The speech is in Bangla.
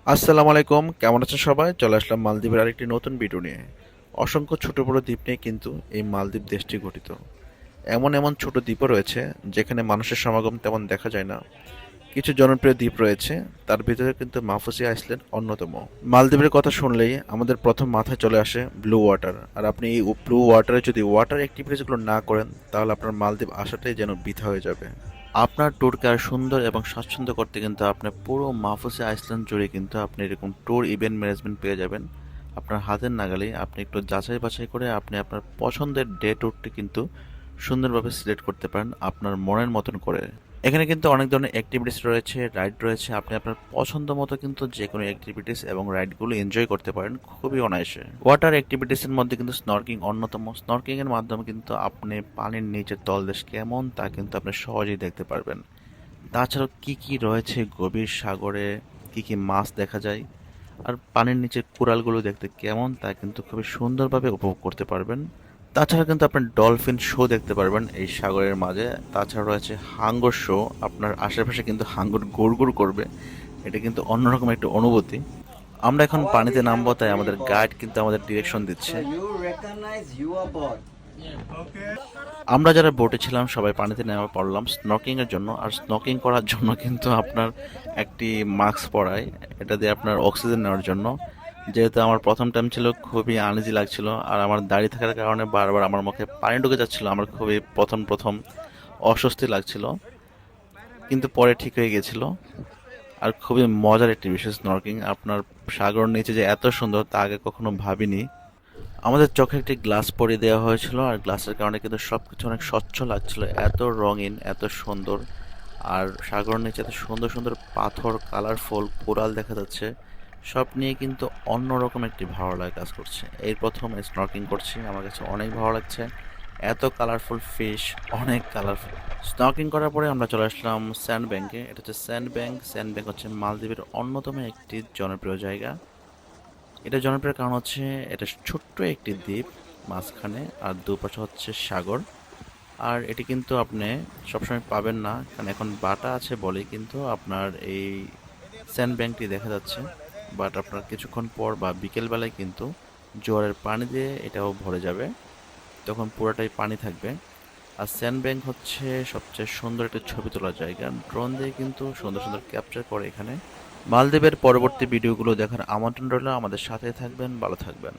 আসসালামু আলাইকুম, কেমন আছেন সবাই? চলে আসলাম মালদ্বীপের আরেকটি নতুন ভিডিও নিয়ে। অসংখ্য ছোট বড় দ্বীপ নিয়ে কিন্তু এই মালদ্বীপ দেশটি গঠিত। এমন এমন ছোট দ্বীপও রয়েছে যেখানে মানুষের সমাগম তেমন দেখা যায় না। কিছু জনপ্রিয় দ্বীপ রয়েছে, তার ভিতরে কিন্তু মাফুসি আইল্যান্ড অন্যতম। মালদ্বীপের কথা শুনলেই আমাদের প্রথম মাথায় চলে আসে ব্লু ওয়াটার। আর আপনি এই ব্লু ওয়াটারে যদি ওয়াটার অ্যাক্টিভিটিসগুলো না করেন তাহলে আপনার মালদ্বীপ আসাটাই যেন বৃথা হয়ে যাবে। আপনার ট্যুরকে আর সুন্দর এবং স্বাচ্ছন্দ্য করতে কিন্তু আপনার পুরো মাহফুজা আইসল্যান্ড জুড়ে কিন্তু আপনি এরকম ট্যুর ইভেন্ট ম্যানেজমেন্ট পেয়ে যাবেন আপনার হাতের নাগালেই। আপনি একটু যাচাই বাছাই করে আপনি আপনার পছন্দের ডে ট্যুরটি কিন্তু সুন্দরভাবে সিলেক্ট করতে পারেন আপনার মনের মতন করে। এখানে কিন্তু অনেক ধরনের অ্যাক্টিভিটিস রয়েছে, রাইড রয়েছে। আপনি আপনার পছন্দ মতো কিন্তু যে কোনো অ্যাক্টিভিটিস এবং রাইডগুলো এনজয় করতে পারেন খুবই অনায়াসে। ওয়াটার অ্যাক্টিভিটিসের মধ্যে কিন্তু স্নর্কিং অন্যতম। স্নর্কিং এর মাধ্যমে কিন্তু আপনি পানির নিচের তলদেশ কেমন তা কিন্তু আপনি সহজেই দেখতে পারবেন। তাছাড়াও কি কি রয়েছে গভীর সাগরে, কি কি মাছ দেখা যায়, আর পানির নিচের কোরালগুলো দেখতে কেমন তা কিন্তু খুবই সুন্দরভাবে উপভোগ করতে পারবেন। তাছাড়া কিন্তু আপনার ডলফিন শো দেখতে পারবেন এই সাগরের মাঝে। তাছাড়া রয়েছে হাঙ্গর শো, আপনার আশেপাশে কিন্তু হাঙ্গর গুড় করবে। এটা কিন্তু অন্যরকম একটা অনুভূতি। আমরা এখন পানিতে নামবো, তাই আমাদের গাইড কিন্তু আমাদের ডিরেকশন দিচ্ছে। আমরা যারা বোটে ছিলাম সবাই পানিতে নেমে পড়লাম স্নকিং এর জন্য। আর স্নকিং করার জন্য কিন্তু আপনার একটি মাস্ক পরায়, এটা দিয়ে আপনার অক্সিজেন নেওয়ার জন্য। যেহেতু আমার প্রথম টাইম ছিল, খুবই আনইজি লাগছিল। আর আমার দাঁড়িয়ে থাকার কারণে বারবার আমার মুখে পানি ঢুকে যাচ্ছিল। আমার খুবই প্রথম প্রথম অস্বস্তি লাগছিল, কিন্তু পরে ঠিক হয়ে গেছিল। আর খুবই মজার একটি বিষয় স্নর্কিং। আপনার সাগর নিচে যে এত সুন্দর তা আগে কখনো ভাবিনি। আমাদের চোখে একটি গ্লাস পরিয়ে দেওয়া হয়েছিল, আর গ্লাসের কারণে কিন্তু সবকিছু অনেক স্বচ্ছ লাগছিল, এত রঙিন, এত সুন্দর। আর সাগরের নিচে এত সুন্দর সুন্দর পাথর, কালারফুল কোরাল দেখা যাচ্ছে। সব নিয়ে কিন্তু অন্যরকম একটি ভালো লাগা কাজ করছে। এই প্রথম স্নর্কিং করছি, আমার কাছে অনেক ভালো লাগছে। এত কালারফুল ফিশ, অনেক কালারফুল। স্নর্কিং করার পরে আমরা চলে আসলাম স্যান্ড ব্যাংকে। এটা হচ্ছে স্যান্ড ব্যাংক। স্যান্ড ব্যাংক হচ্ছে মালদ্বীপের অন্যতম একটি জনপ্রিয় জায়গা। এটা জনপ্রিয় কারণ হচ্ছে এটা ছোট্ট একটি দ্বীপ মাঝখানে, আর দুপাশে হচ্ছে সাগর। আর এটি কিন্তু আপনি সবসময় পাবেন না, কারণ এখন বাটা আছে বলেই কিন্তু আপনার এই স্যান্ড ব্যাংকটি দেখা যাচ্ছে। বাট আপনার কিছুক্ষণ পর বা বিকেলবেলায় কিন্তু জোয়ারের পানি দিয়ে এটাও ভরে যাবে, তখন পুরোটাই পানি থাকবে। আর স্যান্ড ব্যাংক হচ্ছে সবচেয়ে সুন্দর একটা ছবি তোলার জায়গা। ড্রোন দিয়ে কিন্তু সুন্দর সুন্দর ক্যাপচার করে এখানে। মালদ্বীপের পরবর্তী ভিডিওগুলো দেখার আমন্ত্রণ রইল। আমাদের সাথে থাকবেন, ভালো থাকবেন।